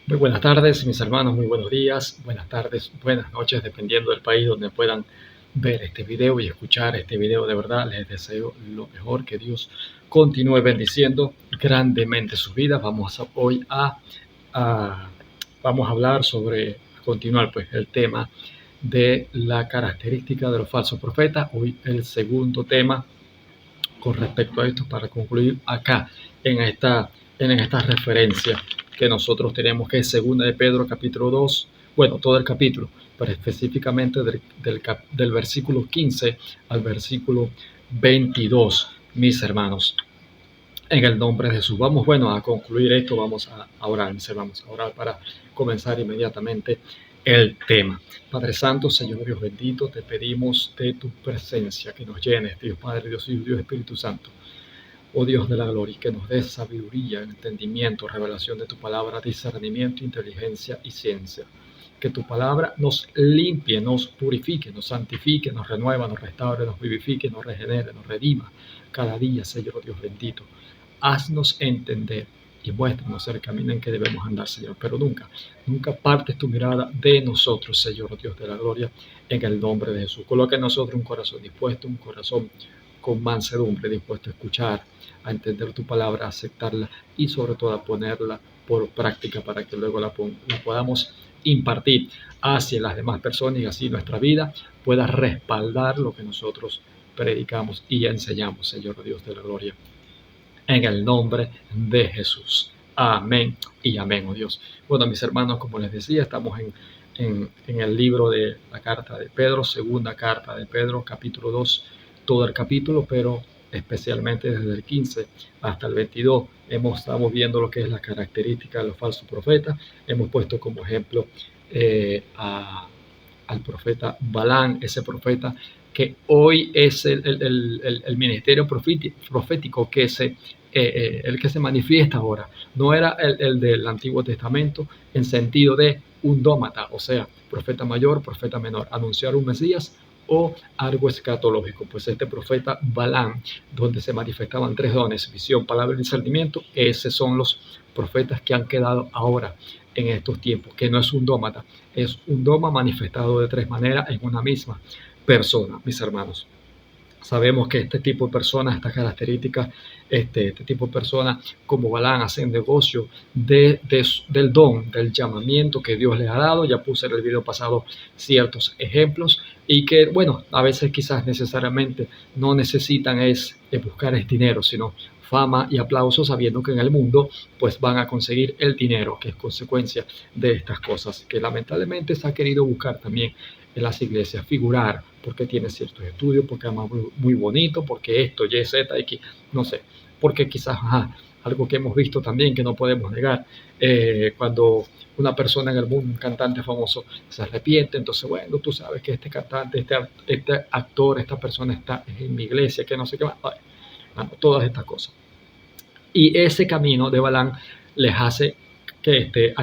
Muy buenas tardes, mis hermanos, muy buenos días, buenas tardes, buenas noches, dependiendo del país donde puedan ver este video y escuchar este video. De verdad, les deseo lo mejor, que Dios continúe bendiciendo grandemente sus vidas. A- vamos a hablar sobre, a continuar pues el tema de la característica de los falsos profetas. Hoy el segundo tema con respecto a esto para concluir acá en esta referencia que nosotros tenemos, que es segunda de Pedro capítulo 2, bueno, todo el capítulo, pero específicamente del versículo 15 al versículo 22, mis hermanos. En el nombre de Jesús. Vamos, bueno, a concluir esto, vamos a orar, mis hermanos, a orar para comenzar inmediatamente el tema. Padre Santo, Señor Dios bendito, te pedimos de tu presencia, que nos llenes, Dios Padre, Dios Hijo, Dios Espíritu Santo. Oh Dios de la gloria, que nos des sabiduría, entendimiento, revelación de tu palabra, discernimiento, inteligencia y ciencia. Que tu palabra nos limpie, nos purifique, nos santifique, nos renueva, nos restaure, nos vivifique, nos regenere, nos redima cada día, Señor Dios bendito. Haznos entender y muéstranos el camino en que debemos andar, Señor, pero nunca partes tu mirada de nosotros, Señor Dios de la gloria, en el nombre de Jesús. Coloca en nosotros un corazón dispuesto, un corazón con mansedumbre, dispuesto a escuchar, a entender tu palabra, a aceptarla y sobre todo a ponerla por práctica para que luego la podamos impartir hacia las demás personas y así nuestra vida pueda respaldar lo que nosotros predicamos y enseñamos, Señor Dios de la gloria, en el nombre de Jesús. Amén y amén, oh Dios. Bueno, mis hermanos, como les decía, estamos en el libro de la carta de Pedro, segunda carta de Pedro, capítulo 2, todo el capítulo, pero especialmente desde el 15 hasta el 22. Estamos viendo lo que es la característica de los falsos profetas. Hemos puesto como ejemplo al profeta Balán, ese profeta que hoy es el ministerio profético el que se manifiesta ahora. No era el del Antiguo Testamento en sentido de un dómata, o sea, profeta mayor, profeta menor, anunciar un Mesías o algo escatológico. Pues este profeta Balán, donde se manifestaban tres dones, visión, palabra y discernimiento, esos son los profetas que han quedado ahora en estos tiempos, que no es un dómata, es un doma manifestado de tres maneras en una misma persona, mis hermanos. Sabemos que este tipo de personas, estas características, este tipo de personas como Balán hacen negocio del don, del llamamiento que Dios les ha dado. Ya puse en el video pasado ciertos ejemplos y que, bueno, a veces quizás necesariamente no necesitan es buscar el dinero, sino fama y aplauso, sabiendo que en el mundo pues van a conseguir el dinero, que es consecuencia de estas cosas, que lamentablemente se ha querido buscar también en las iglesias, figurar, porque tiene ciertos estudios, porque ama muy bonito, porque esto, Y, Z, X, no sé, porque quizás algo que hemos visto también que no podemos negar, cuando una persona en el mundo, un cantante famoso, se arrepiente, entonces, bueno, tú sabes que este cantante, este actor, esta persona está en mi iglesia, que no sé qué más, bueno, todas estas cosas. Y ese camino de Balán les hace que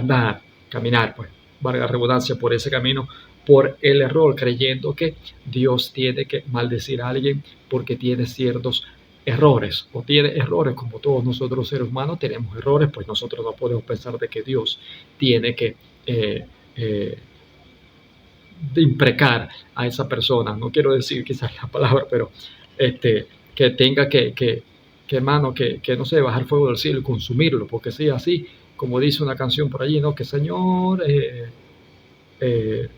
caminar, pues, valga la redundancia, por ese camino, por el error, creyendo que Dios tiene que maldecir a alguien porque tiene ciertos errores, o tiene errores como todos nosotros los seres humanos tenemos errores, pues nosotros no podemos pensar de que Dios tiene que de imprecar a esa persona. No quiero decir quizás la palabra, pero que tenga hermano, que no sé, bajar fuego del cielo y consumirlo, porque sí, así, como dice una canción por allí, ¿no? Que Señor eh,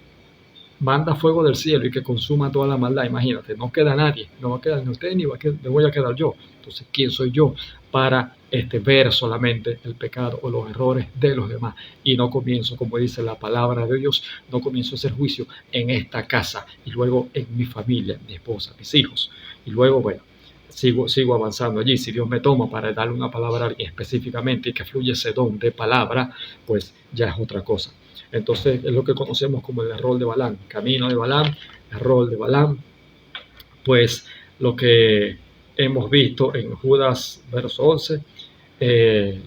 manda fuego del cielo y que consuma toda la maldad. Imagínate, no queda nadie, no va a quedar ni usted ni me voy a quedar yo. Entonces, ¿quién soy yo para ver solamente el pecado o los errores de los demás? Y no comienzo, como dice la palabra de Dios, no comienzo a hacer juicio en esta casa y luego en mi familia, mi esposa, mis hijos. Y luego, bueno, sigo avanzando allí. Si Dios me toma para darle una palabra a alguien específicamente y que fluye ese don de palabra, pues ya es otra cosa. Entonces es lo que conocemos como el error de Balán, camino de Balán, error de Balán. Pues lo que hemos visto en Judas verso 11,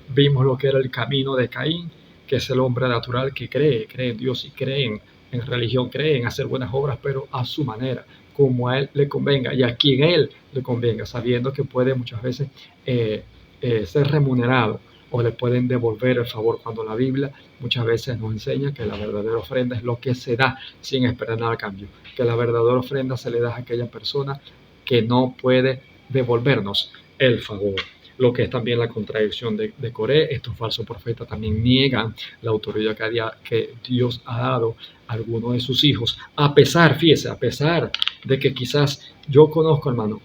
vimos lo que era el camino de Caín, que es el hombre natural que cree en Dios y cree en religión, cree en hacer buenas obras, pero a su manera, como a él le convenga y a quien él le convenga, sabiendo que puede muchas veces ser remunerado o le pueden devolver el favor, cuando la Biblia muchas veces nos enseña que la verdadera ofrenda es lo que se da sin esperar nada a cambio, que la verdadera ofrenda se le da a aquella persona que no puede devolvernos el favor. Lo que es también la contradicción de Coré. Estos falsos profetas también niegan la autoridad que Dios ha dado a alguno de sus hijos, a pesar, fíjese, a pesar de que quizás yo conozco, hermano,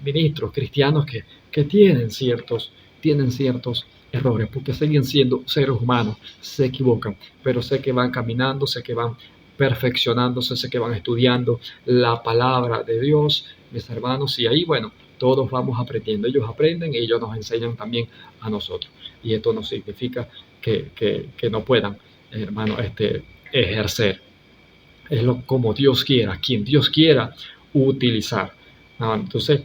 ministros cristianos que tienen ciertos errores, porque siguen siendo seres humanos, se equivocan, pero sé que van caminando, sé que van perfeccionándose, sé que van estudiando la palabra de Dios, mis hermanos, y ahí, bueno, todos vamos aprendiendo. Ellos aprenden y ellos nos enseñan también a nosotros. Y esto no significa que no puedan, hermano, ejercer. Es como Dios quiera, quien Dios quiera utilizar. Entonces,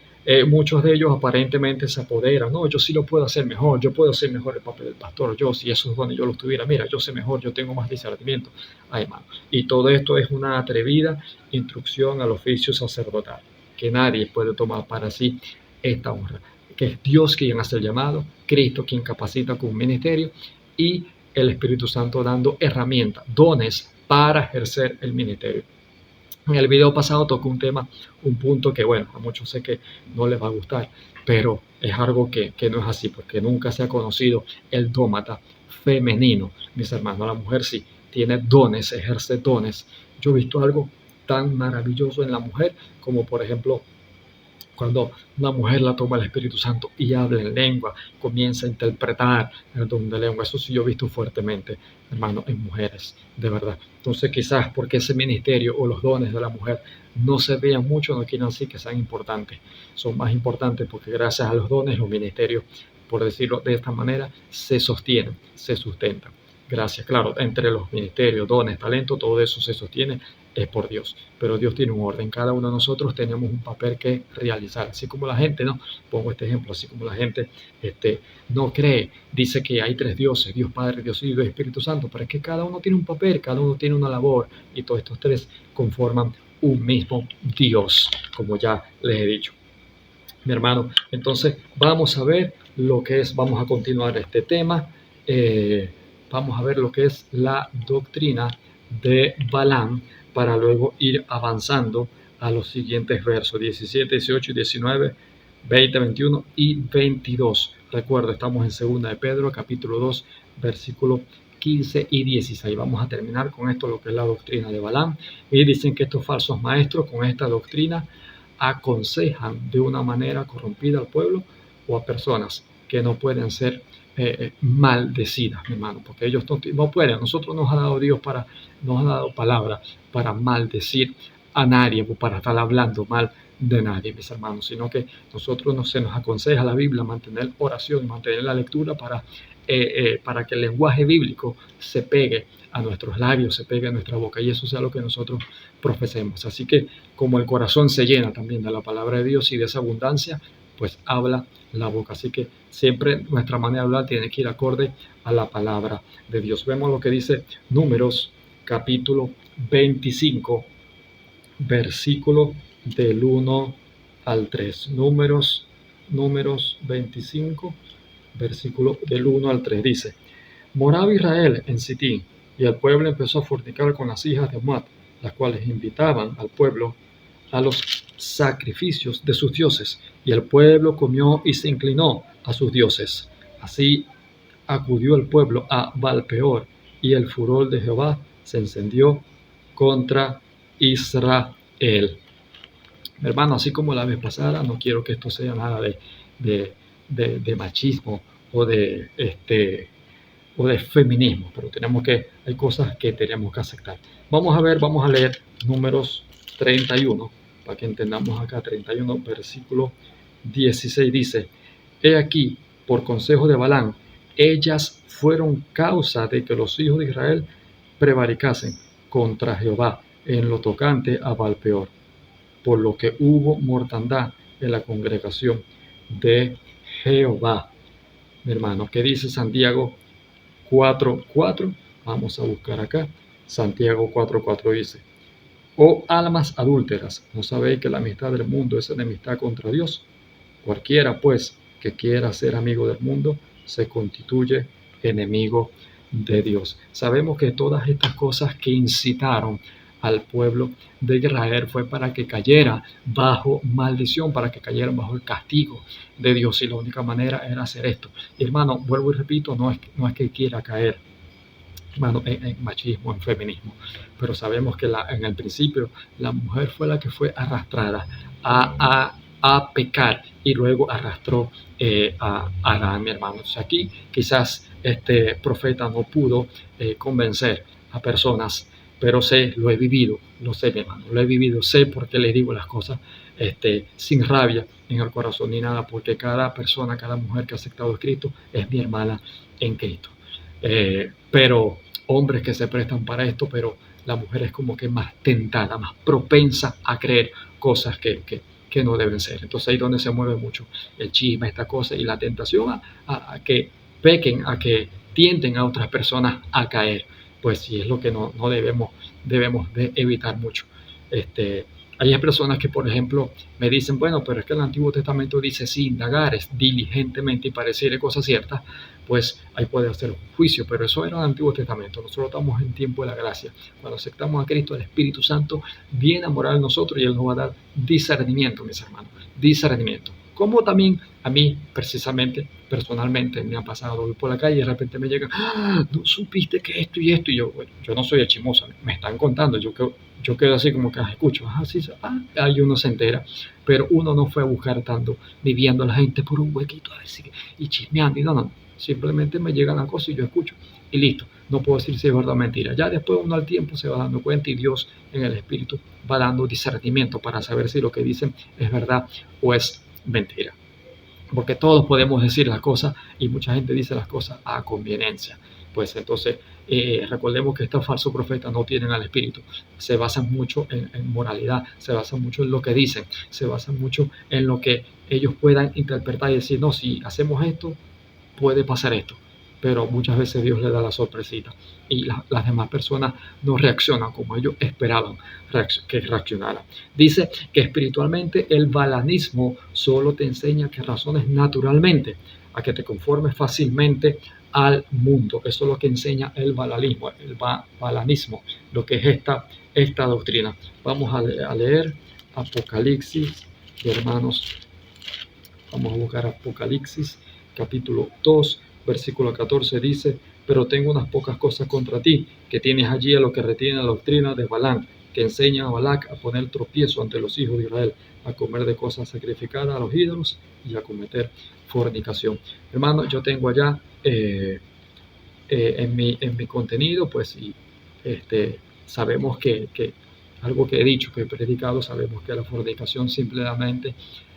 muchos de ellos aparentemente se apoderan. No, yo sí lo puedo hacer mejor, yo puedo hacer mejor el papel del pastor. Yo, si esos dones yo los tuviera, mira, yo sé mejor, yo tengo más discernimiento. Ay, hermano. Y todo esto es una atrevida instrucción al oficio sacerdotal, que nadie puede tomar para sí esta honra, que es Dios quien hace el llamado, Cristo quien capacita con un ministerio y el Espíritu Santo dando herramientas, dones para ejercer el ministerio. En el video pasado tocó un punto que, bueno, a muchos sé que no les va a gustar, pero es algo que no es así, porque nunca se ha conocido el dómata femenino, mis hermanos. La mujer sí tiene dones, ejerce dones. Yo he visto algo tan maravilloso en la mujer como, por ejemplo, cuando una mujer la toma el Espíritu Santo y habla en lengua, comienza a interpretar el don de lengua. Eso sí yo he visto fuertemente, hermano, en mujeres, de verdad. Entonces quizás porque ese ministerio o los dones de la mujer no se vean mucho, no quieren decir que sean importantes. Son más importantes porque gracias a los dones, los ministerios, por decirlo de esta manera, se sostienen, se sustentan. Gracias, claro, entre los ministerios, dones, talentos, todo eso se sostiene es por Dios, pero Dios tiene un orden. Cada uno de nosotros tenemos un papel que realizar, así como la gente, ¿no? Pongo este ejemplo, así como la gente no cree, dice que hay tres dioses, Dios Padre, Dios Hijo y Dios Espíritu Santo, pero es que cada uno tiene un papel, cada uno tiene una labor y todos estos tres conforman un mismo Dios, como ya les he dicho, mi hermano. Entonces vamos a ver lo que es, vamos a continuar este tema, vamos a ver lo que es la doctrina de Balaam, para luego ir avanzando a los siguientes versos, 17, 18 y 19, 20, 21 y 22. Recuerda, estamos en segunda de Pedro, capítulo 2, versículo 15 y 16. Vamos a terminar con esto, lo que es la doctrina de Balaam. Y dicen que estos falsos maestros con esta doctrina aconsejan de una manera corrompida al pueblo o a personas que no pueden ser maldecidas, mi hermano, porque ellos no pueden. Nosotros nos ha dado Dios nos ha dado palabra para maldecir a nadie o para estar hablando mal de nadie, mis hermanos, sino que nosotros se nos aconseja la Biblia mantener oración, mantener la lectura para que el lenguaje bíblico se pegue a nuestros labios, se pegue a nuestra boca y eso sea lo que nosotros profesemos. Así que como el corazón se llena también de la palabra de Dios y de esa abundancia, pues habla la boca. Así que siempre nuestra manera de hablar tiene que ir acorde a la palabra de Dios. Vemos lo que dice Números capítulo 25, versículo del 1 al 3. Números 25, versículo del 1 al 3. Dice: Moraba Israel en Sitín, y el pueblo empezó a fornicar con las hijas de Moab, las cuales invitaban al pueblo a los sacrificios de sus dioses, y el pueblo comió y se inclinó a sus dioses. Así acudió el pueblo a Baalpeor, y el furor de Jehová se encendió contra Israel. Hermano, así como la vez pasada, no quiero que esto sea nada de machismo o de feminismo, pero hay cosas que tenemos que aceptar. Vamos a leer Números 31, para que entendamos acá. 31, versículo 16 dice: He aquí, por consejo de Balaam, ellas fueron causa de que los hijos de Israel prevaricasen contra Jehová en lo tocante a Baalpeor, por lo que hubo mortandad en la congregación de Jehová. Mi hermano, ¿qué dice Santiago 4:4? Vamos a buscar acá. Santiago 4:4 dice: Oh almas adúlteras, ¿no sabéis que la amistad del mundo es enemistad contra Dios? Cualquiera, pues, que quiera ser amigo del mundo, se constituye enemigo de Dios. Sabemos que todas estas cosas que incitaron al pueblo de Israel fue para que cayera bajo maldición, para que cayeran bajo el castigo de Dios, y la única manera era hacer esto. Y hermano, vuelvo y repito, no es que quiera caer, hermano, en machismo, en feminismo, pero sabemos que en el principio la mujer fue la que fue arrastrada a pecar, y luego arrastró a Adán, mi hermano. Entonces aquí quizás este profeta no pudo convencer a personas, pero lo he vivido, lo sé, mi hermano, lo he vivido, sé por qué les digo las cosas sin rabia en el corazón ni nada, porque cada persona, cada mujer que ha aceptado a Cristo es mi hermana en Cristo. Pero hombres que se prestan para esto, pero la mujer es como que más tentada, más propensa a creer cosas que no deben ser. Entonces ahí es donde se mueve mucho el chisme, esta cosa, y la tentación a que pequen, a que tienten a otras personas a caer. Pues sí, es lo que no debemos de evitar mucho. Hay personas que, por ejemplo, me dicen, bueno, pero es que el Antiguo Testamento dice, si indagares diligentemente y pareciere cosa cierta, pues ahí puede hacer un juicio, pero eso era el Antiguo Testamento. Nosotros estamos en tiempo de la gracia. Cuando aceptamos a Cristo, el Espíritu Santo viene a morar en nosotros y Él nos va a dar discernimiento, mis hermanos, discernimiento. Como también a mí, precisamente, personalmente, me ha pasado, voy por la calle y de repente me llegan, no supiste que esto y esto, y yo, bueno, yo no soy el chismoso, me están contando, yo quedo así como que escucho, sí, ahí uno se entera, pero uno no fue a buscar tanto, ni viendo a la gente por un huequito, a ver si, y chismeando, y no, simplemente me llega la cosa y yo escucho, y listo, no puedo decir si es verdad o mentira. Ya después uno al tiempo se va dando cuenta y Dios en el Espíritu va dando discernimiento para saber si lo que dicen es verdad o es mentira. Porque todos podemos decir las cosas y mucha gente dice las cosas a conveniencia. Pues entonces recordemos que estos falsos profetas no tienen al Espíritu, se basan mucho en moralidad, se basan mucho en lo que dicen, se basan mucho en lo que ellos puedan interpretar y decir, no, si hacemos esto, puede pasar esto, pero muchas veces Dios le da la sorpresita y las demás personas no reaccionan como ellos esperaban que reaccionaran. Dice que espiritualmente el balanismo solo te enseña que razones naturalmente, a que te conformes fácilmente al mundo. Eso es lo que enseña el balanismo, lo que es esta doctrina. Vamos a leer Apocalipsis, hermanos. Vamos a buscar Apocalipsis, capítulo 2, versículo 14, dice, pero tengo unas pocas cosas contra ti, que tienes allí a lo que retiene la doctrina de Balaam, que enseña a Balac a poner tropiezo ante los hijos de Israel, a comer de cosas sacrificadas a los ídolos y a cometer fornicación. Hermano, yo tengo allá en mi contenido, pues, y sabemos que algo que he dicho, que he predicado, sabemos que la fornicación simplemente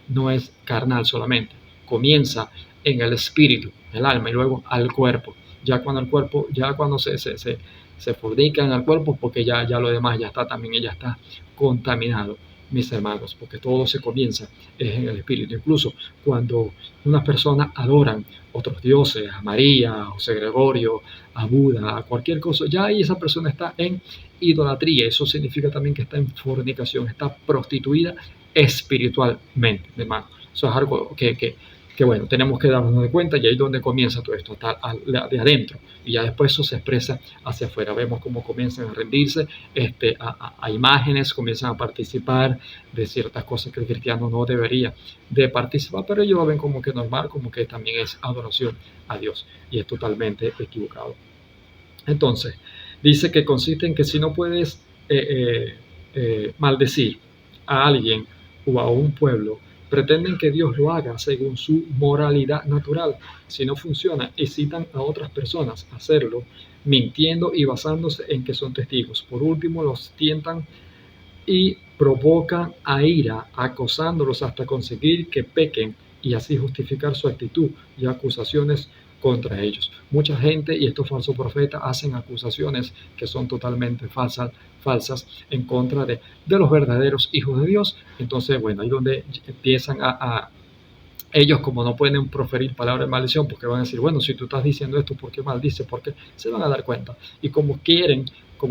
no es carnal solamente, comienza en el espíritu, el alma y luego al cuerpo. Ya cuando se fornica en el cuerpo, porque ya lo demás ya está contaminado, mis hermanos, porque todo se comienza en el espíritu. Incluso cuando unas personas adoran otros dioses, a María, a José Gregorio, a Buda, a cualquier cosa, ya ahí esa persona está en idolatría. Eso significa también que está en fornicación, está prostituida espiritualmente, hermano. Eso es algo que bueno, tenemos que darnos de cuenta, y ahí es donde comienza todo esto, está de adentro, y ya después eso se expresa hacia afuera. Vemos cómo comienzan a rendirse a imágenes, comienzan a participar de ciertas cosas que el cristiano no debería de participar, pero ellos lo ven como que normal, como que también es adoración a Dios, y es totalmente equivocado. Entonces, dice que consiste en que si no puedes maldecir a alguien o a un pueblo, pretenden que Dios lo haga según su moralidad natural. Si no funciona, excitan a otras personas a hacerlo, mintiendo y basándose en que son testigos. Por último, los tientan y provocan a ira, acosándolos hasta conseguir que pequen y así justificar su actitud y acusaciones contra ellos. Mucha gente y estos falsos profetas hacen acusaciones que son totalmente falsas en contra de los verdaderos hijos de Dios. Entonces, bueno, ahí donde empiezan ellos, como no pueden proferir palabras de maldición, porque van a decir, bueno, si tú estás diciendo esto, ¿por qué maldices? Porque se van a dar cuenta. Y como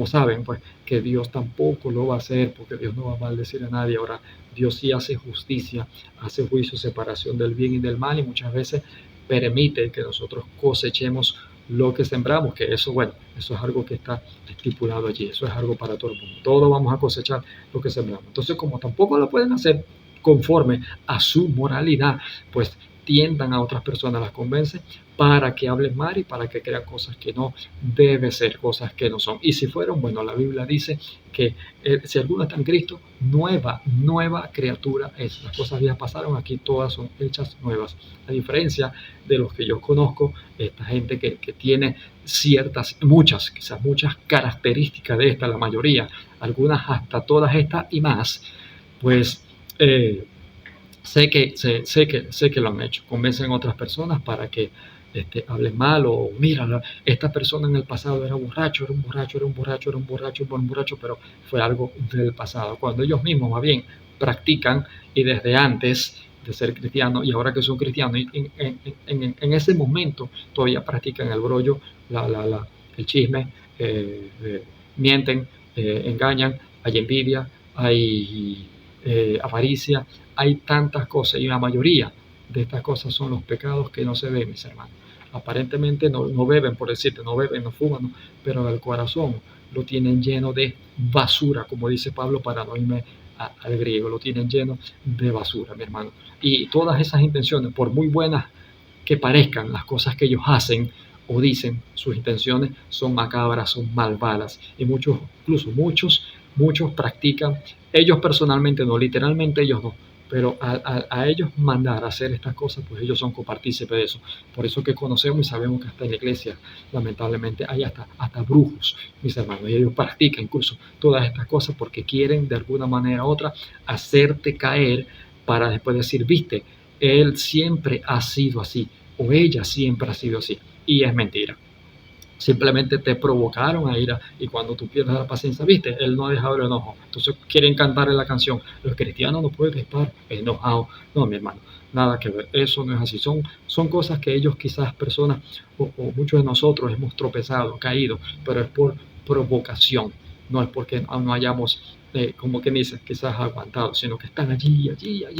saben, pues, que Dios tampoco lo va a hacer, porque Dios no va a maldecir a nadie. Ahora, Dios sí hace justicia, hace juicio, separación del bien y del mal, y muchas veces permite que nosotros cosechemos lo que sembramos, que eso, bueno, eso es algo que está estipulado allí, eso es algo para todo el mundo. Todos vamos a cosechar lo que sembramos. Entonces, como tampoco lo pueden hacer conforme a su moralidad, pues tientan a otras personas, las convencen para que hablen mal y para que crean cosas que no deben ser, cosas que no son. Y si fueron, bueno, la Biblia dice que si alguno está en Cristo, nueva criatura es. Las cosas viejas pasaron, aquí todas son hechas nuevas. A diferencia de los que yo conozco, esta gente que tiene quizás muchas características de esta, la mayoría, algunas hasta todas estas y más, pues sé que lo han hecho. Convencen a otras personas para que hablen mal o mira, esta persona en el pasado era borracho, pero fue algo del pasado. Cuando ellos mismos más bien practican y desde antes de ser cristianos y ahora que son cristianos, en ese momento todavía practican el brollo, el chisme, mienten, engañan, hay envidia, hay avaricia, hay tantas cosas y la mayoría de estas cosas son los pecados que no se ven, mis hermanos. Aparentemente no beben, por decirte, no beben, no fuman, ¿no? Pero el corazón lo tienen lleno de basura, como dice Pablo, para no irme al griego, lo tienen lleno de basura, mi hermano. Y todas esas intenciones, por muy buenas que parezcan las cosas que ellos hacen o dicen, sus intenciones son macabras, son malvadas. Y incluso muchos practican, ellos personalmente no, literalmente ellos no, pero a ellos mandar a hacer estas cosas, pues ellos son copartícipes de eso. Por eso que conocemos y sabemos que hasta en la iglesia, lamentablemente, hay hasta brujos, mis hermanos, y ellos practican incluso todas estas cosas porque quieren de alguna manera u otra hacerte caer para después decir, viste, él siempre ha sido así, o ella siempre ha sido así, y es mentira. Simplemente te provocaron a ira y cuando tú pierdes la paciencia, viste, él no ha dejado el enojo. Entonces quieren cantar en la canción, los cristianos no pueden estar enojados. No, mi hermano, nada que ver, eso no es así. Son cosas que ellos quizás personas o muchos de nosotros hemos tropezado, caído, pero es por provocación, no es porque no hayamos, como que dice, quizás aguantado, sino que están allí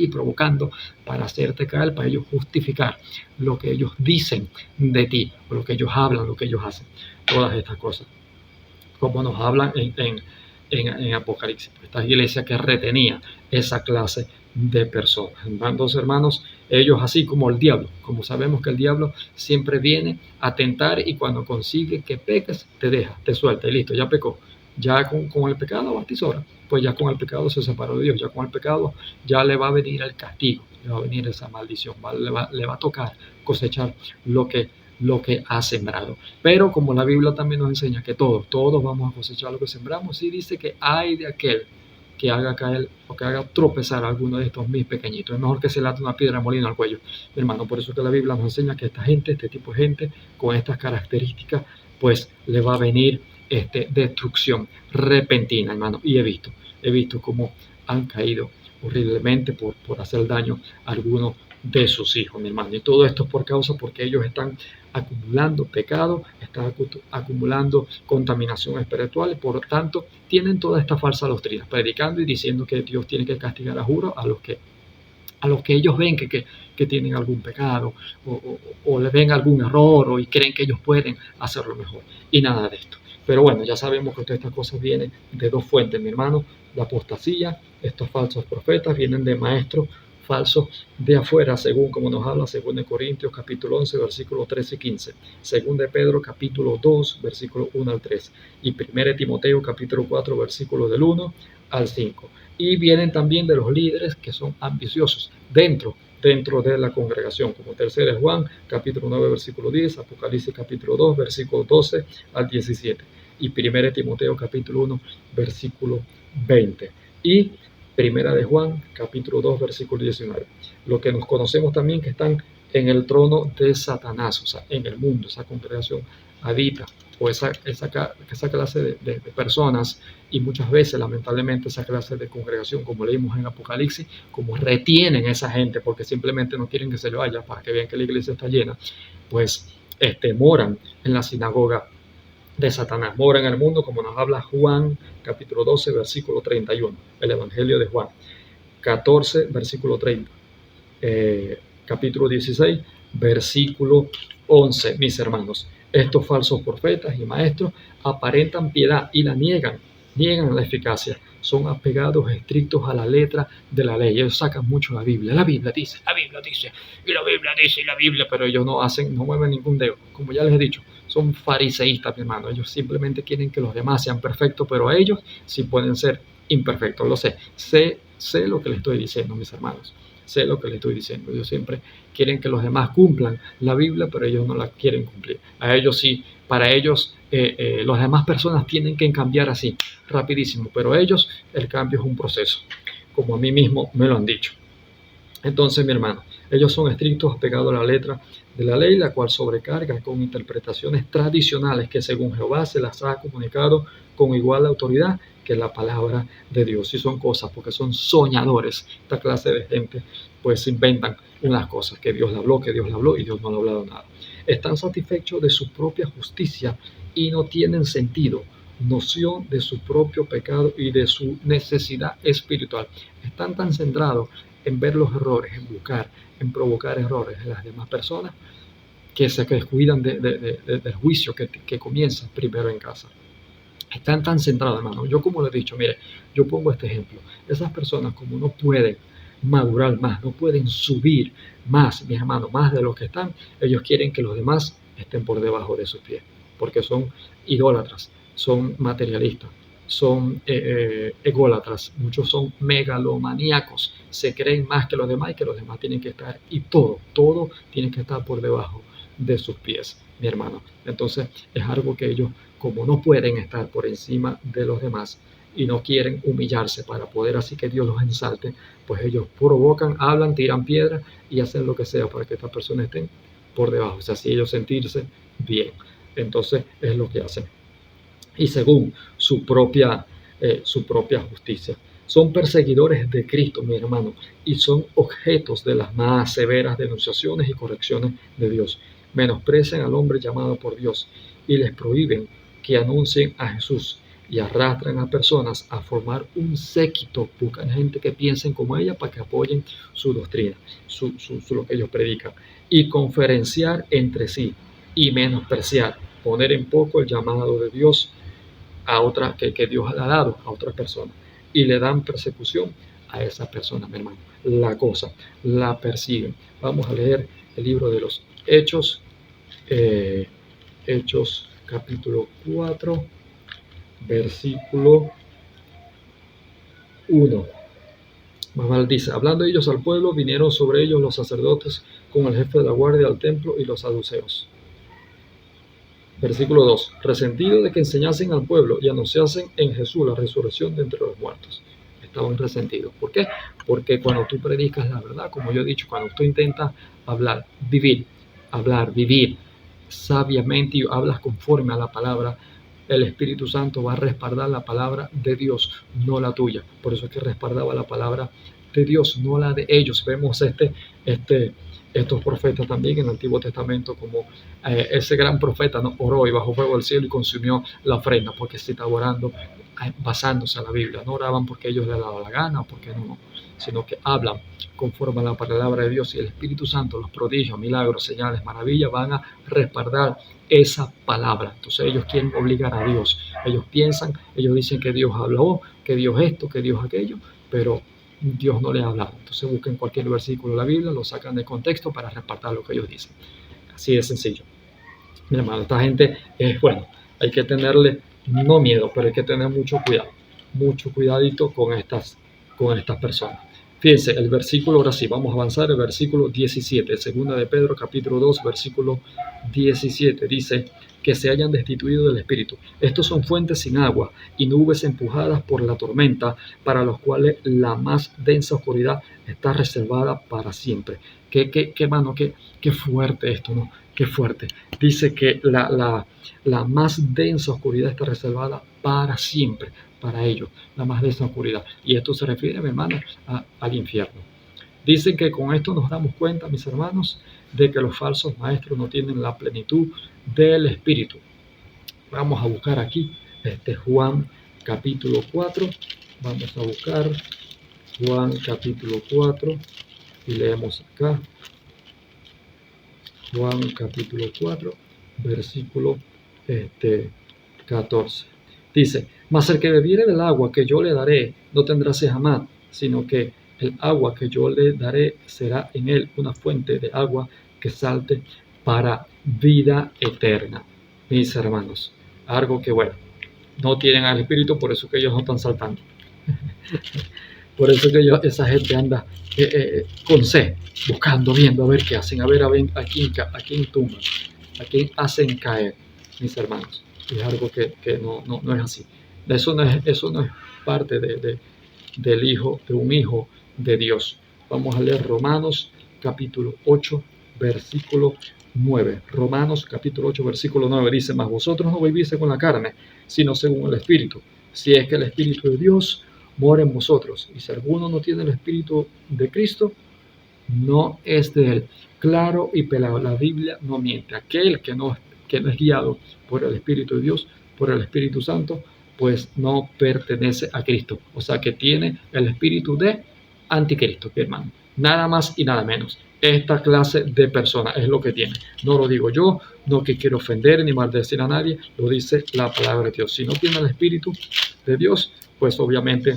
provocando para hacerte caer, para ellos justificar lo que ellos dicen de ti, o lo que ellos hablan, lo que ellos hacen, todas estas cosas, como nos hablan en Apocalipsis, esta iglesia que retenía esa clase de personas. Entonces, hermanos, ellos así como el diablo, como sabemos que el diablo siempre viene a tentar y cuando consigue que peques, te deja, te suelta y listo, ya pecó. Ya con el pecado batizora, pues ya con el pecado se separó de Dios, ya con el pecado ya le va a venir el castigo, le va a venir esa maldición, le va a tocar cosechar lo que ha sembrado. Pero como la Biblia también nos enseña que todos vamos a cosechar lo que sembramos, sí dice que hay de aquel que haga caer o que haga tropezar a alguno de estos mis pequeñitos. Es mejor que se le ate una piedra de molino al cuello, mi hermano. Por eso que la Biblia nos enseña que esta gente, este tipo de gente, con estas características, pues le va a venir destrucción repentina, hermano. Y he visto cómo han caído horriblemente por hacer daño a algunos de sus hijos, mi hermano. Y todo esto es por causa porque ellos están acumulando pecado, están acumulando contaminación espiritual, por lo tanto tienen toda esta falsa doctrina, predicando y diciendo que Dios tiene que castigar a juro a los que ellos ven que tienen algún pecado o le ven algún error y creen que ellos pueden hacerlo mejor. Y nada de esto. Pero bueno, ya sabemos que todas estas cosas vienen de dos fuentes, mi hermano. La apostasía, estos falsos profetas vienen de maestros falsos de afuera, según como nos habla 2 Corintios capítulo 11, versículos 13 y 15, 2 de Pedro capítulo 2, versículo 1 al 3, y 1 Timoteo capítulo 4, versículos del 1 al 5. Y vienen también de los líderes que son ambiciosos dentro de la congregación, como 3 de Juan, capítulo 9, versículo 10, Apocalipsis capítulo 2, versículo 12 al 17, y 1 Timoteo capítulo 1, versículo 20, y 1 de Juan capítulo 2, versículo 19. Lo que nos conocemos también que están en el trono de Satanás, o sea, en el mundo, esa congregación habita, o esa clase de personas, y muchas veces, lamentablemente, esa clase de congregación, como leímos en Apocalipsis, como retienen a esa gente porque simplemente no quieren que se le vaya para que vean que la iglesia está llena, pues moran en la sinagoga de Satanás, moran en el mundo, como nos habla Juan capítulo 12, versículo 31, el Evangelio de Juan, 14, versículo 30, capítulo 16, versículo 11, mis hermanos. Estos falsos profetas y maestros aparentan piedad y la niegan la eficacia. Son apegados estrictos a la letra de la ley. Ellos sacan mucho la Biblia. La Biblia dice, y la Biblia dice, y la Biblia, pero ellos no mueven ningún dedo. Como ya les he dicho, son fariseístas, mi hermano. Ellos simplemente quieren que los demás sean perfectos, pero a ellos sí pueden ser imperfectos. Lo sé. Sé lo que les estoy diciendo, mis hermanos. Sé lo que les estoy diciendo. Ellos siempre quieren que los demás cumplan la Biblia, pero ellos no la quieren cumplir. A ellos sí, para ellos las demás personas tienen que cambiar así, rapidísimo, pero ellos el cambio es un proceso, como a mí mismo me lo han dicho. Entonces, mi hermano, ellos son estrictos, apegados a la letra de la ley, la cual sobrecarga con interpretaciones tradicionales que según Jehová se las ha comunicado con igual autoridad que la palabra de Dios. Y son cosas, porque son soñadores. Esta clase de gente, pues inventan unas cosas, que Dios le habló y Dios no le ha hablado nada. Están satisfechos de su propia justicia y no tienen sentido, noción de su propio pecado y de su necesidad espiritual. Están tan centrados en ver los errores, en buscar, en provocar errores en las demás personas, que se descuidan del juicio que comienza primero en casa. Están tan centrados, hermano. Yo, como les he dicho, mire, yo pongo este ejemplo. Esas personas, como no pueden madurar más, no pueden subir más, mis hermanos, más de lo que están, ellos quieren que los demás estén por debajo de sus pies, porque son idólatras, son materialistas, son ególatras, muchos son megalomaníacos, se creen más que los demás y que los demás tienen que estar, y todo tiene que estar por debajo de sus pies, mi hermano. Entonces es algo que ellos, como no pueden estar por encima de los demás y no quieren humillarse para poder así que Dios los ensalte, pues ellos provocan, hablan, tiran piedras y hacen lo que sea para que estas personas estén por debajo, o sea, así ellos sentirse bien. Entonces es lo que hacen. Y según su propia justicia. Son perseguidores de Cristo, mi hermano, y son objetos de las más severas denunciaciones y correcciones de Dios. Menosprecian al hombre llamado por Dios y les prohíben que anuncien a Jesús y arrastran a personas a formar un séquito, buscan gente que piensen como ella para que apoyen su doctrina, lo que ellos predican, y conferenciar entre sí y menospreciar, poner en poco el llamado de Dios a otra que Dios le ha dado a otra persona, y le dan persecución a esa persona, mi hermano. La persiguen. Vamos a leer el libro de los Hechos, Hechos capítulo 4, versículo 1. Mamá dice, hablando ellos al pueblo, vinieron sobre ellos los sacerdotes con el jefe de la guardia del templo y los saduceos. Versículo 2. Resentido de que enseñasen al pueblo y anunciasen en Jesús la resurrección de entre los muertos. Estaban resentidos. ¿Por qué? Porque cuando tú predicas la verdad, como yo he dicho, cuando tú intentas vivir sabiamente y hablas conforme a la palabra, el Espíritu Santo va a respaldar la palabra de Dios, no la tuya. Por eso es que respaldaba la palabra de Dios, no la de ellos. Vemos estos profetas también en el Antiguo Testamento, como ese gran profeta, ¿no?, oró y bajó fuego del cielo y consumió la ofrenda, porque se estaba orando basándose en la Biblia. No oraban porque ellos les daba la gana o porque no, sino que hablan conforme a la palabra de Dios, y el Espíritu Santo, los prodigios, milagros, señales, maravillas van a respaldar esa palabra. Entonces ellos quieren obligar a Dios. Ellos piensan, ellos dicen que Dios habló, que Dios esto, que Dios aquello, pero Dios no les ha hablado. Entonces buscan cualquier versículo de la Biblia, lo sacan de contexto para respaldar lo que ellos dicen. Así de sencillo. Mi hermano, esta gente es, bueno, hay que tenerle no miedo, pero hay que tener mucho cuidado, mucho cuidadito con estas personas. Fíjense, el versículo, ahora sí, vamos a avanzar, el versículo 17, segunda de Pedro, capítulo 2, versículo 17, dice que se hayan destituido del Espíritu. Estos son fuentes sin agua y nubes empujadas por la tormenta, para los cuales la más densa oscuridad está reservada para siempre. Qué fuerte esto, ¿no? Qué fuerte. Dice que la más densa oscuridad está reservada para siempre, para ellos, la más densa oscuridad. Y esto se refiere, mi hermano, al infierno. Dicen que con esto nos damos cuenta, mis hermanos, de que los falsos maestros no tienen la plenitud del Espíritu. Vamos a buscar aquí Juan capítulo 4. Vamos a buscar Juan capítulo 4 y leemos acá. Juan capítulo 4, versículo 14. Dice, mas el que bebiere del agua que yo le daré no tendrá sed jamás, sino que el agua que yo le daré será en él una fuente de agua que salte para vida eterna. Mis hermanos, algo que bueno, no tienen al Espíritu, por eso que ellos no están saltando. Por eso que esa gente anda con sed, buscando, viendo, a ver qué hacen, a ver a quién tumban, a quién hacen caer, mis hermanos. Y es algo que no es así. Eso no es parte del hijo, de un hijo de Dios. Vamos a leer Romanos capítulo 8, versículo 9. Romanos capítulo 8, versículo 9 dice, mas vosotros no vivís según la carne, sino según el Espíritu. Si es que el Espíritu de Dios mora en vosotros. Y si alguno no tiene el Espíritu de Cristo, no es de él. Claro y pelado, la Biblia no miente. Aquel que no es guiado por el Espíritu de Dios, por el Espíritu Santo, pues no pertenece a Cristo. O sea que tiene el espíritu de anticristo, mi hermano. Nada más y nada menos. Esta clase de persona es lo que tiene. No lo digo yo, no que quiero ofender ni maldecir a nadie, lo dice la palabra de Dios. Si no tiene el Espíritu de Dios, pues obviamente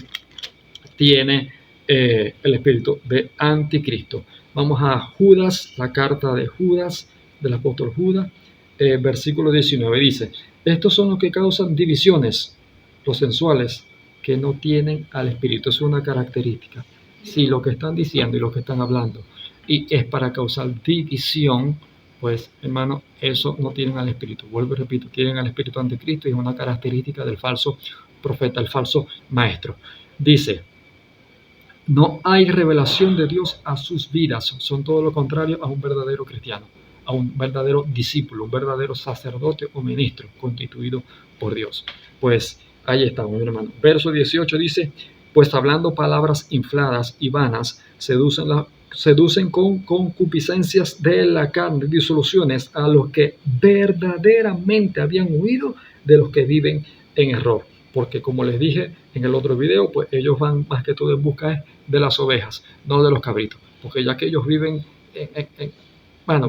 tiene el espíritu de anticristo. Vamos a Judas, la carta de Judas, del apóstol Judas, versículo 19 dice, estos son los que causan divisiones, los sensuales, que no tienen al Espíritu. Es una característica. Si lo que están diciendo y lo que están hablando y es para causar división, pues hermano, eso no tienen al Espíritu. Vuelvo y repito, tienen al Espíritu anticristo y es una característica del falso profeta, el falso maestro. Dice, no hay revelación de Dios a sus vidas, son todo lo contrario a un verdadero cristiano, a un verdadero discípulo, un verdadero sacerdote o ministro constituido por Dios. Pues ahí está, mi hermano. Verso 18 dice, pues hablando palabras infladas y vanas, seducen con concupiscencias de la carne, disoluciones a los que verdaderamente habían huido de los que viven en error. Porque como les dije en el otro video, pues ellos van más que todo en busca de las ovejas, no de los cabritos. Porque ya que ellos viven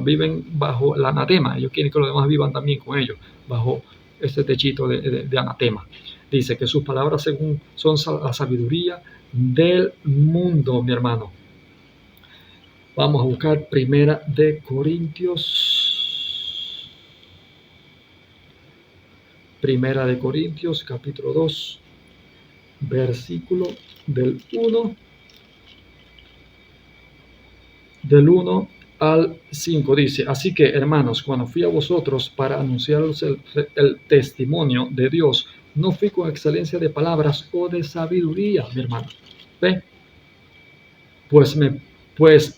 viven bajo el anatema, ellos quieren que los demás vivan también con ellos, bajo ese techito de anatema. Dice que sus palabras son la sabiduría del mundo, mi hermano. Vamos a buscar Primera de Corintios. Primera de Corintios, capítulo 2, versículo del 1 al 5 dice, así que hermanos, cuando fui a vosotros para anunciaros el testimonio de Dios, no fui con excelencia de palabras o de sabiduría, mi hermano. ¿Ve? Pues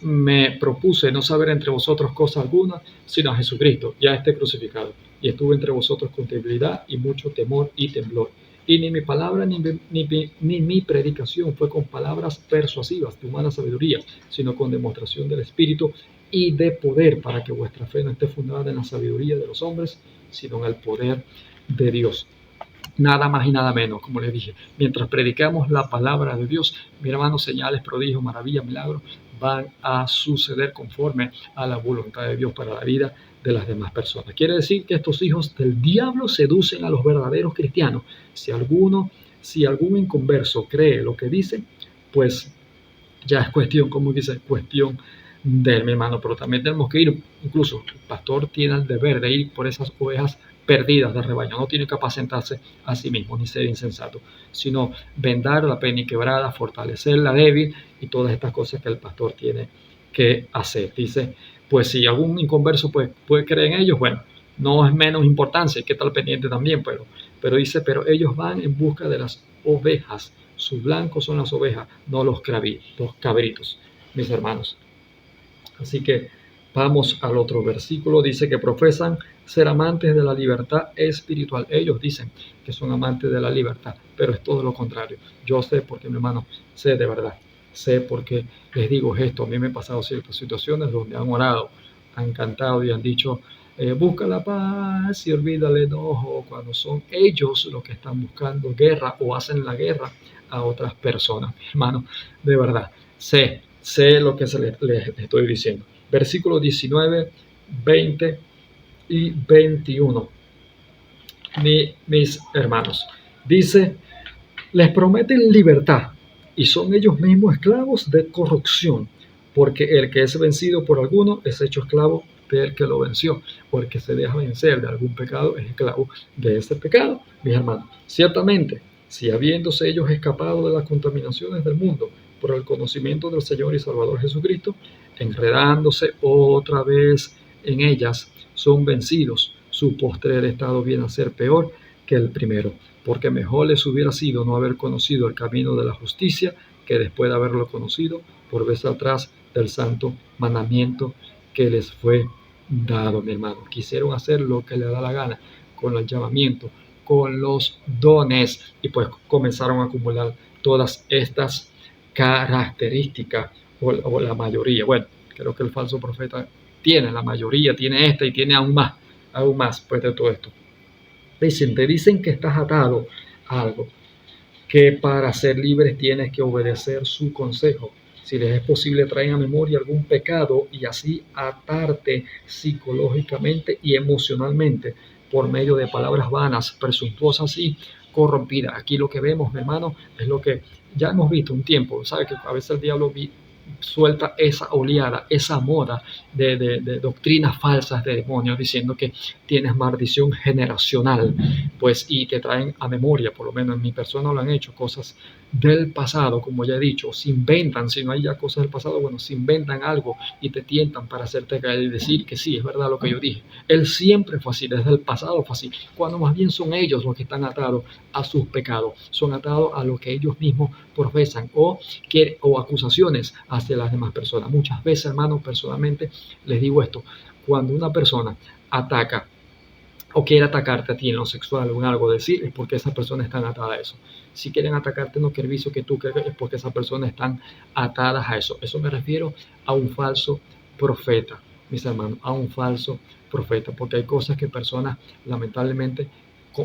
me propuse no saber entre vosotros cosa alguna, sino a Jesucristo, ya esté crucificado. Y estuve entre vosotros con debilidad y mucho temor y temblor. Y ni mi palabra ni mi predicación fue con palabras persuasivas de humana sabiduría, sino con demostración del Espíritu y de poder, para que vuestra fe no esté fundada en la sabiduría de los hombres, sino en el poder de Dios. Nada más y nada menos, como les dije, mientras predicamos la palabra de Dios, mi hermano, señales, prodigios, maravillas, milagros van a suceder conforme a la voluntad de Dios para la vida de las demás personas. Quiere decir que estos hijos del diablo seducen a los verdaderos cristianos. Si algún inconverso cree lo que dice, pues ya es cuestión, como dice, cuestión de él, mi hermano. Pero también tenemos que ir, incluso el pastor tiene el deber de ir por esas ovejas perdidas del rebaño. No tiene que apacentarse a sí mismo ni ser insensato, sino vendar la quebrada, fortalecer la débil y todas estas cosas que el pastor tiene que hacer. Dice, pues si algún inconverso puede creer en ellos, bueno, no es menos importancia, hay que estar pendiente también, pero dice, pero ellos van en busca de las ovejas, sus blancos son las ovejas, no los cabritos, mis hermanos. Así que vamos al otro versículo, dice que profesan ser amantes de la libertad espiritual. Ellos dicen que son amantes de la libertad, pero es todo lo contrario. Yo sé porque, mi hermano, sé de verdad. Sé porque les digo esto. A mí me han pasado ciertas situaciones donde han orado, han cantado y han dicho, busca la paz y olvida el enojo, cuando son ellos los que están buscando guerra o hacen la guerra a otras personas. Mi hermano, de verdad, sé lo que les estoy diciendo. Versículo 19 20 y 21. Mis hermanos, dice, les prometen libertad y son ellos mismos esclavos de corrupción, porque el que es vencido por alguno es hecho esclavo del que lo venció, o el que se deja vencer de algún pecado es esclavo de ese pecado, mis hermanos. Ciertamente, si habiéndose ellos escapado de las contaminaciones del mundo por el conocimiento del Señor y Salvador Jesucristo, enredándose otra vez en ellas, son vencidos, su postrer estado viene a ser peor que el primero, porque mejor les hubiera sido no haber conocido el camino de la justicia que después de haberlo conocido por vez atrás del santo mandamiento que les fue dado, mi hermano. Quisieron hacer lo que les da la gana con el llamamiento, con los dones, y pues comenzaron a acumular todas estas características, o la mayoría. Bueno, creo que el falso profeta tiene la mayoría, tiene esta y tiene aún más pues de todo esto. Te dicen que estás atado a algo, que para ser libres tienes que obedecer su consejo. Si les es posible, traen a memoria algún pecado y así atarte psicológicamente y emocionalmente por medio de palabras vanas, presuntuosas y corrompidas. Aquí lo que vemos, mi hermano, es lo que ya hemos visto un tiempo. Sabe que a veces el diablo suelta esa oleada, esa moda de doctrinas falsas de demonios, diciendo que tienes maldición generacional, pues, y te traen a memoria, por lo menos en mi persona lo han hecho, cosas del pasado, como ya he dicho, se inventan, si no hay ya cosas del pasado, bueno, se inventan algo y te tientan para hacerte caer y decir que sí, es verdad lo que yo dije. Él siempre fue así, desde el pasado fue así, cuando más bien son ellos los que están atados a sus pecados, son atados a lo que ellos mismos profesan o acusaciones hacia las demás personas. Muchas veces, hermanos, personalmente les digo esto, cuando una persona ataca o quiere atacarte a ti en lo sexual o en algo, decir es porque esa persona está atada a eso. Si quieren atacarte en los servicios que tú crees, es porque esa persona están atadas a eso. Eso me refiero a un falso profeta, mis hermanos, a un falso profeta, porque hay cosas que personas lamentablemente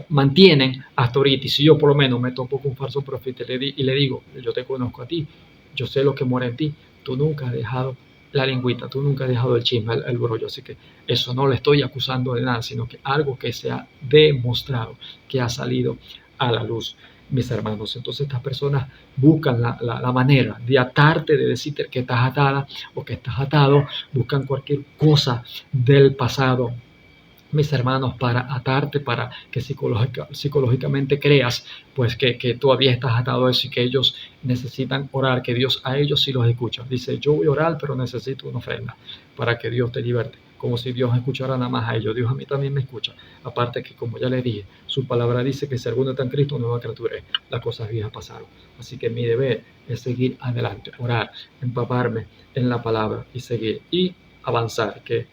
mantienen hasta ahorita. Y si yo por lo menos me topo con un falso profeta y le digo, yo te conozco a ti, yo sé lo que mora en ti, tú nunca has dejado la lingüita, tú nunca has dejado el chisme, el brollo, así que eso no le estoy acusando de nada, sino que algo que se ha demostrado, que ha salido a la luz, mis hermanos. Entonces estas personas buscan la manera de atarte, de decirte que estás atada o que estás atado, buscan cualquier cosa del pasado, mis hermanos, para atarte, para que psicológicamente creas pues que todavía estás atado a eso y que ellos necesitan orar, que Dios a ellos sí los escucha. Dice, yo voy a orar, pero necesito una ofrenda para que Dios te liberte. Como si Dios escuchara nada más a ellos. Dios a mí también me escucha. Aparte que, como ya les dije, su palabra dice que si alguno está en Cristo, nueva criatura es. Las cosas viejas pasaron. Así que mi deber es seguir adelante, orar, empaparme en la palabra y seguir y avanzar, que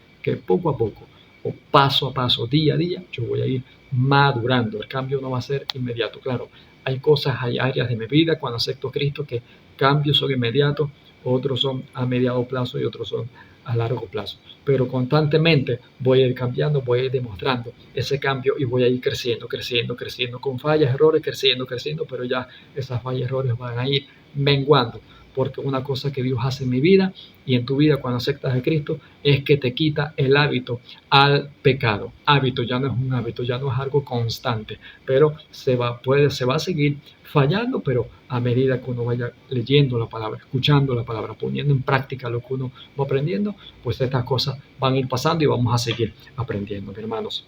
poco a poco o paso a paso, día a día, yo voy a ir madurando. El cambio no va a ser inmediato. Claro, hay cosas, hay áreas de mi vida cuando acepto a Cristo que cambios son inmediatos, otros son a mediano plazo y otros son a largo plazo. Pero constantemente voy a ir cambiando, voy a ir demostrando ese cambio y voy a ir creciendo, creciendo, creciendo, con fallas, errores, creciendo, creciendo, pero ya esas fallas, errores van a ir menguando, porque una cosa que Dios hace en mi vida y en tu vida cuando aceptas a Cristo es que te quita el hábito al pecado. Hábito ya no es un hábito, ya no es algo constante, pero se va a seguir fallando, pero a medida que uno vaya leyendo la palabra, escuchando la palabra, poniendo en práctica lo que uno va aprendiendo, pues estas cosas van a ir pasando y vamos a seguir aprendiendo, hermanos.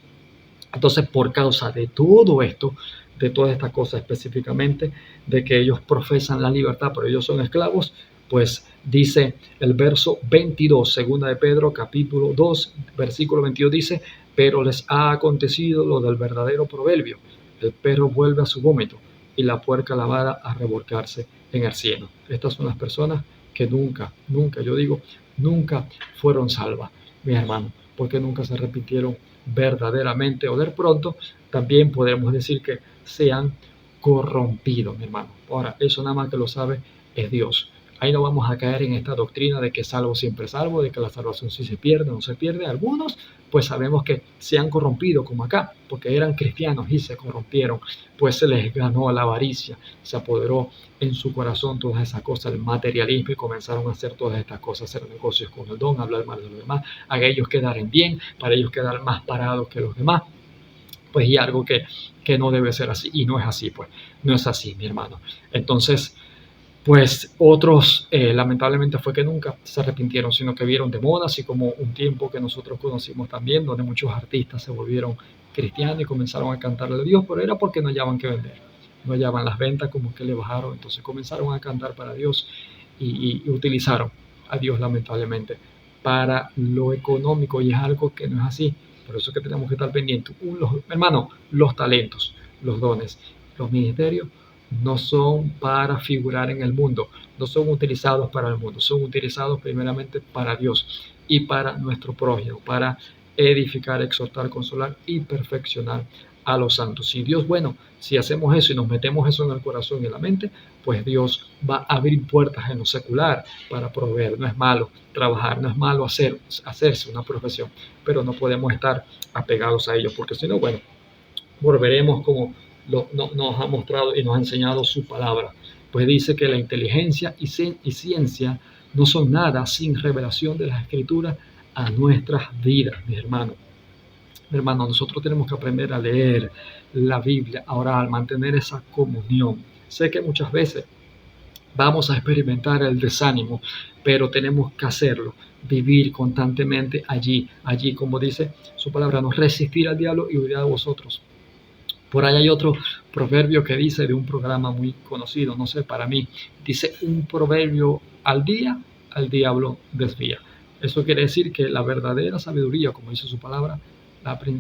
Entonces, por causa de todo esto, de todas estas cosas específicamente, de que ellos profesan la libertad, pero ellos son esclavos, pues dice el verso 22, segunda de Pedro, capítulo 2, versículo 22, dice, pero les ha acontecido lo del verdadero proverbio, el perro vuelve a su vómito y la puerca lavada a revolcarse en el cielo. Estas son las personas que nunca, nunca, yo digo, nunca fueron salvas, mis hermanos, porque nunca se arrepintieron verdaderamente, o de pronto también podemos decir que se han corrompido, mi hermano. Ahora, eso nada más que lo sabe es Dios. Ahí no vamos a caer en esta doctrina de que salvo siempre salvo, de que la salvación sí se pierde o no se pierde. Algunos pues sabemos que se han corrompido como acá, porque eran cristianos y se corrompieron, pues se les ganó la avaricia, se apoderó en su corazón todas esas cosas, el materialismo, y comenzaron a hacer todas estas cosas, hacer negocios con el don, hablar mal de los demás, a ellos quedaren bien, para ellos quedar más parados que los demás, pues y algo que no debe ser así, y no es así, pues, no es así, mi hermano. Entonces, pues otros lamentablemente fue que nunca se arrepintieron, sino que vieron de moda, así como un tiempo que nosotros conocimos también, donde muchos artistas se volvieron cristianos y comenzaron a cantarle a Dios, pero era porque no hallaban que vender, no hallaban las ventas, como que le bajaron, entonces comenzaron a cantar para Dios y utilizaron a Dios lamentablemente para lo económico, y es algo que no es así. Por eso es que tenemos que estar pendientes. Hermano, los talentos, los dones, los ministerios no son para figurar en el mundo, no son utilizados para el mundo, son utilizados primeramente para Dios y para nuestro prójimo, para edificar, exhortar, consolar y perfeccionar a los santos. Si Dios, bueno, si hacemos eso y nos metemos eso en el corazón y en la mente, pues Dios va a abrir puertas en lo secular para proveer. No es malo trabajar, no es malo hacerse una profesión, pero no podemos estar apegados a ello, porque si no, bueno, volveremos como nos ha mostrado y nos ha enseñado su palabra. Pues dice que la inteligencia y ciencia no son nada sin revelación de las escrituras a nuestras vidas, mis hermanos. Mi hermano, nosotros tenemos que aprender a leer la Biblia, a orar, mantener esa comunión. Sé que muchas veces vamos a experimentar el desánimo, pero tenemos que hacerlo, vivir constantemente allí, como dice su palabra, no resistir al diablo y huirá de vosotros. Por ahí hay otro proverbio que dice de un programa muy conocido, no sé, para mí, dice un proverbio al día, al diablo desvía. Eso quiere decir que la verdadera sabiduría, como dice su palabra,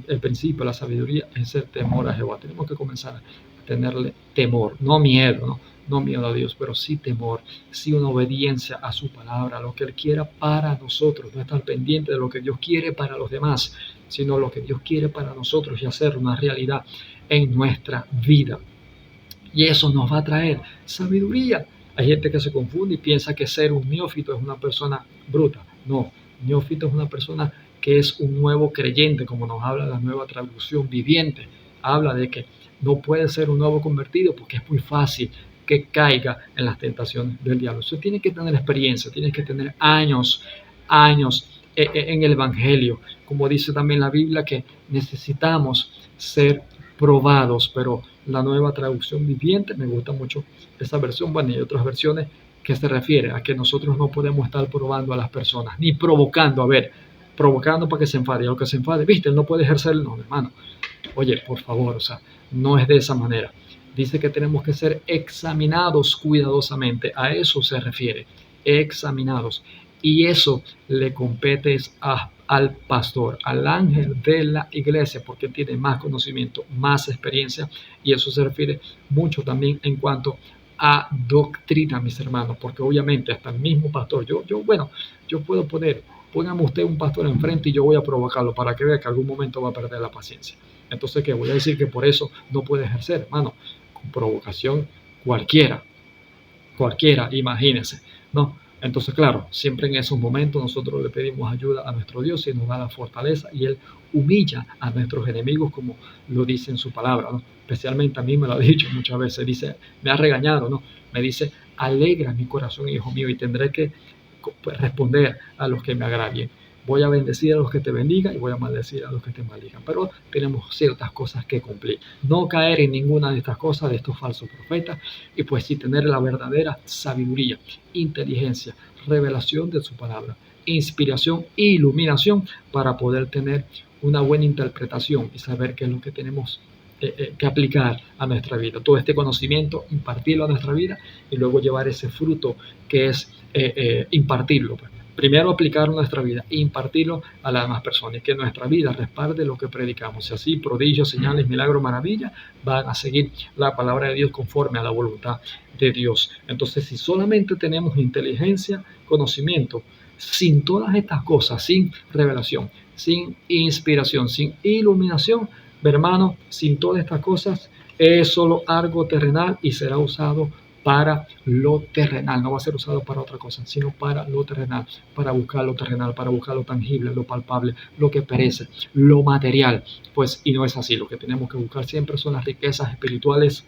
el principio de la sabiduría es el temor a Jehová. Tenemos que comenzar a tenerle temor, no miedo, no miedo a Dios, pero sí temor, sí una obediencia a su palabra, a lo que Él quiera para nosotros, no estar pendiente de lo que Dios quiere para los demás, sino lo que Dios quiere para nosotros y hacer una realidad en nuestra vida. Y eso nos va a traer sabiduría. Hay gente que se confunde y piensa que ser un neófito es una persona bruta. No, neófito es una persona que es un nuevo creyente, como nos habla la nueva traducción viviente. Habla de que no puede ser un nuevo convertido porque es muy fácil que caiga en las tentaciones del diablo. Eso tiene que tener experiencia, tiene que tener años en el Evangelio. Como dice también la Biblia, que necesitamos ser probados, pero la nueva traducción viviente, me gusta mucho esa versión. Bueno, y hay otras versiones que se refiere a que nosotros no podemos estar probando a las personas, ni provocando, provocando para que se enfade, y a lo que se enfade, viste, él no puede ejercer, no, hermano, oye, por favor, o sea, no es de esa manera. Dice que tenemos que ser examinados cuidadosamente, a eso se refiere, examinados, y eso le compete al pastor, al ángel de la iglesia, porque tiene más conocimiento, más experiencia, y eso se refiere mucho también en cuanto a doctrina, mis hermanos, porque obviamente hasta el mismo pastor, yo puedo póngame usted un pastor enfrente y yo voy a provocarlo para que vea que algún momento va a perder la paciencia. Entonces, ¿qué? Voy a decir que por eso no puede ejercer, hermano, con provocación cualquiera, imagínense, ¿no? Entonces, claro, siempre en esos momentos nosotros le pedimos ayuda a nuestro Dios y nos da la fortaleza y Él humilla a nuestros enemigos como lo dice en su palabra, ¿no? Especialmente a mí me lo ha dicho muchas veces, dice, me ha regañado, ¿no? Me dice, alegra mi corazón, hijo mío, y tendré que responder a los que me agravien. Voy a bendecir a los que te bendigan y voy a maldecir a los que te maldigan. Pero tenemos ciertas cosas que cumplir. No caer en ninguna de estas cosas, de estos falsos profetas, y pues sí tener la verdadera sabiduría, inteligencia, revelación de su palabra, inspiración e iluminación para poder tener una buena interpretación y saber qué es lo que tenemos que aplicar a nuestra vida. Todo este conocimiento, impartirlo a nuestra vida y luego llevar ese fruto que es impartirlo. Pues. Primero aplicarlo a nuestra vida e impartirlo a las demás personas. Y que nuestra vida respalde lo que predicamos. Y así prodigios, señales, milagros, maravillas van a seguir la palabra de Dios conforme a la voluntad de Dios. Entonces, si solamente tenemos inteligencia, conocimiento, sin todas estas cosas, sin revelación, sin inspiración, sin iluminación, mi hermano, sin todas estas cosas, es solo algo terrenal y será usado para lo terrenal, no va a ser usado para otra cosa, sino para lo terrenal, para buscar lo terrenal, para buscar lo tangible, lo palpable, lo que perece, lo material. Pues, y no es así, lo que tenemos que buscar siempre son las riquezas espirituales,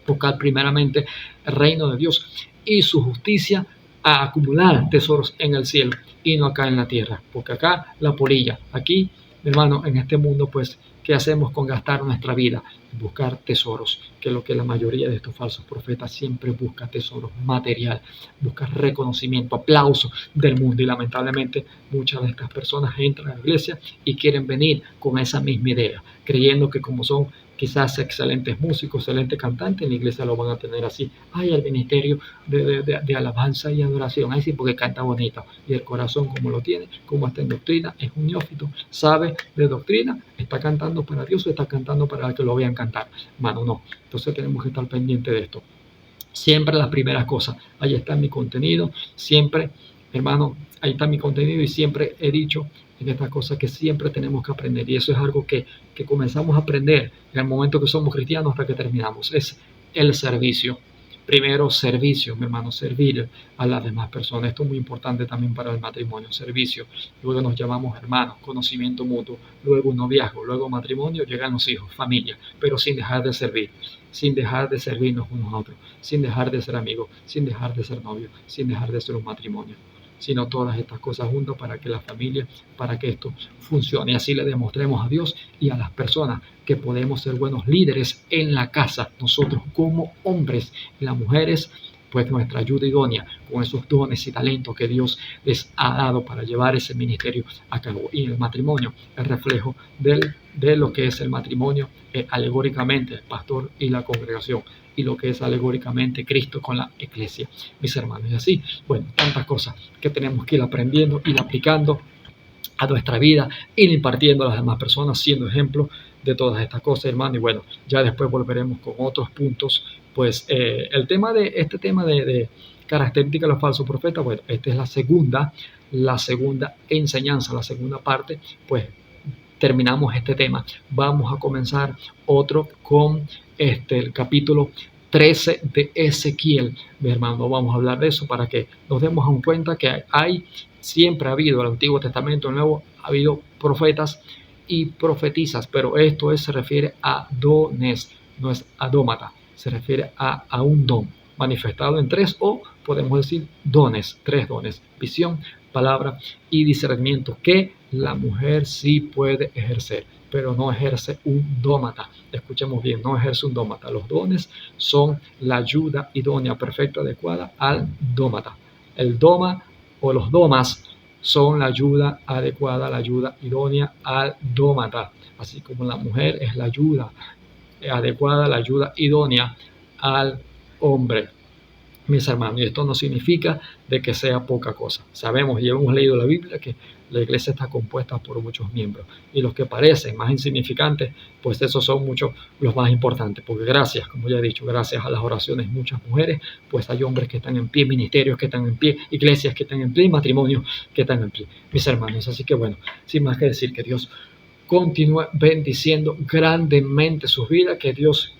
buscar primeramente el reino de Dios y su justicia, a acumular tesoros en el cielo y no acá en la tierra, porque acá la polilla, aquí, hermano, en este mundo, pues, ¿qué hacemos con gastar nuestra vida? Buscar tesoros, que es lo que la mayoría de estos falsos profetas siempre busca: tesoros material, busca reconocimiento, aplauso del mundo, y lamentablemente muchas de estas personas entran a la iglesia y quieren venir con esa misma idea, creyendo que como son quizás excelentes músicos, excelentes cantantes, en la iglesia lo van a tener así. Ay, el ministerio de alabanza y adoración, ay sí, porque canta bonito, y el corazón como lo tiene, como está en doctrina, es un neófito, sabe de doctrina, está cantando para Dios o está cantando para que lo vean cantar. Mano, no. Entonces tenemos que estar pendientes de esto. Siempre las primeras cosas, ahí está mi contenido, siempre, hermano, ahí está mi contenido, y siempre he dicho en estas cosas que siempre tenemos que aprender, y eso es algo que comenzamos a aprender en el momento que somos cristianos hasta que terminamos, es el servicio. Primero, servicio, mi hermano, servir a las demás personas. Esto es muy importante también para el matrimonio, servicio. Luego nos llamamos hermanos, conocimiento mutuo, luego un noviazgo, luego matrimonio, llegan los hijos, familia, pero sin dejar de servir, sin dejar de servirnos unos a otros, sin dejar de ser amigos, sin dejar de ser novios, sin dejar de ser un matrimonio, sino todas estas cosas juntas para que la familia, para que esto funcione. Y así le demostremos a Dios y a las personas que podemos ser buenos líderes en la casa, nosotros como hombres, y las mujeres, pues nuestra ayuda idónea con esos dones y talentos que Dios les ha dado para llevar ese ministerio a cabo. Y el matrimonio, el reflejo de lo que es el matrimonio, alegóricamente el pastor y la congregación, y lo que es alegóricamente Cristo con la iglesia, mis hermanos. Y así, bueno, tantas cosas que tenemos que ir aprendiendo, ir aplicando a nuestra vida, ir impartiendo a las demás personas, siendo ejemplo de todas estas cosas, hermano. Y bueno, ya después volveremos con otros puntos. Pues este tema de características de los falsos profetas, bueno, esta es la segunda enseñanza, la segunda parte. Pues terminamos este tema. Vamos a comenzar otro con el capítulo 13 de Ezequiel. Mi hermano, vamos a hablar de eso para que nos demos cuenta que siempre ha habido, en el Antiguo Testamento, en el Nuevo, ha habido profetas y profetizas, pero esto se refiere a dones, no es adómata, se refiere a un don manifestado en tres, o podemos decir dones, tres dones: visión, palabra y discernimiento, que la mujer sí puede ejercer, pero no ejerce un dómata. Escuchemos bien, no ejerce un dómata. Los dones son la ayuda idónea, perfecta, adecuada al dómata. El doma o los domas son la ayuda adecuada, la ayuda idónea al dómata, así como la mujer es la ayuda adecuada, la ayuda idónea al hombre, mis hermanos. Y esto no significa de que sea poca cosa. Sabemos y hemos leído la Biblia que la iglesia está compuesta por muchos miembros, y los que parecen más insignificantes, pues esos son muchos los más importantes, porque gracias, como ya he dicho, gracias a las oraciones de muchas mujeres, pues hay hombres que están en pie, ministerios que están en pie, iglesias que están en pie, matrimonios que están en pie, mis hermanos. Así que bueno, sin más que decir, que Dios continúe bendiciendo grandemente sus vidas, que Dios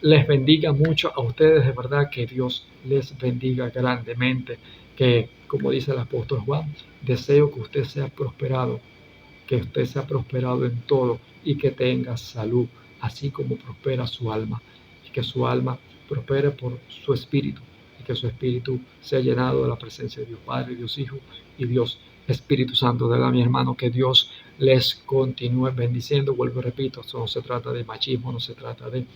les bendiga mucho a ustedes, de verdad, que Dios les bendiga grandemente, que, como dice el apóstol Juan, deseo que usted sea prosperado, en todo, y que tenga salud, así como prospera su alma, y que su alma prospere por su espíritu, y que su espíritu sea llenado de la presencia de Dios Padre, Dios Hijo y Dios Espíritu Santo. De verdad, mi hermano, que Dios les continúe bendiciendo. Vuelvo y repito, esto no se trata de machismo, no se trata de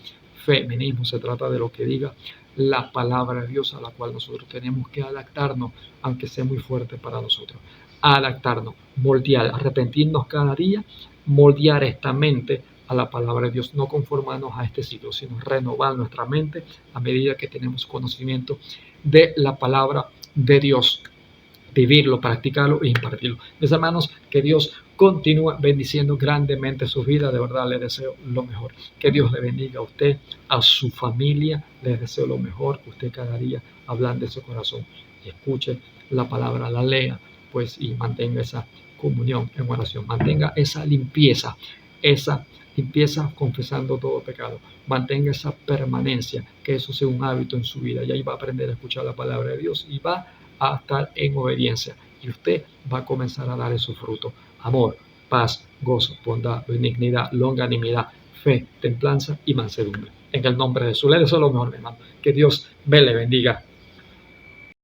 feminismo, se trata de lo que diga la palabra de Dios, a la cual nosotros tenemos que adaptarnos, aunque sea muy fuerte para nosotros. Adaptarnos, moldear, arrepentirnos cada día, moldear esta mente a la palabra de Dios, no conformarnos a este siglo, sino renovar nuestra mente a medida que tenemos conocimiento de la palabra de Dios, vivirlo, practicarlo e impartirlo. Mis hermanos, que Dios continúe bendiciendo grandemente su vida. De verdad, les deseo lo mejor. Que Dios le bendiga a usted, a su familia. Les deseo lo mejor, que usted cada día ablande su corazón y escuche la palabra, la lea, pues, y mantenga esa comunión en oración. Mantenga esa limpieza, esa Empieza confesando todo pecado. Mantenga esa permanencia, que eso sea un hábito en su vida. Y ahí va a aprender a escuchar la palabra de Dios y va a estar en obediencia. Y usted va a comenzar a dar esos frutos. Amor, paz, gozo, bondad, benignidad, longanimidad, fe, templanza y mansedumbre. En el nombre de Jesús, le deseo lo mejor, mi hermano. Que Dios me le bendiga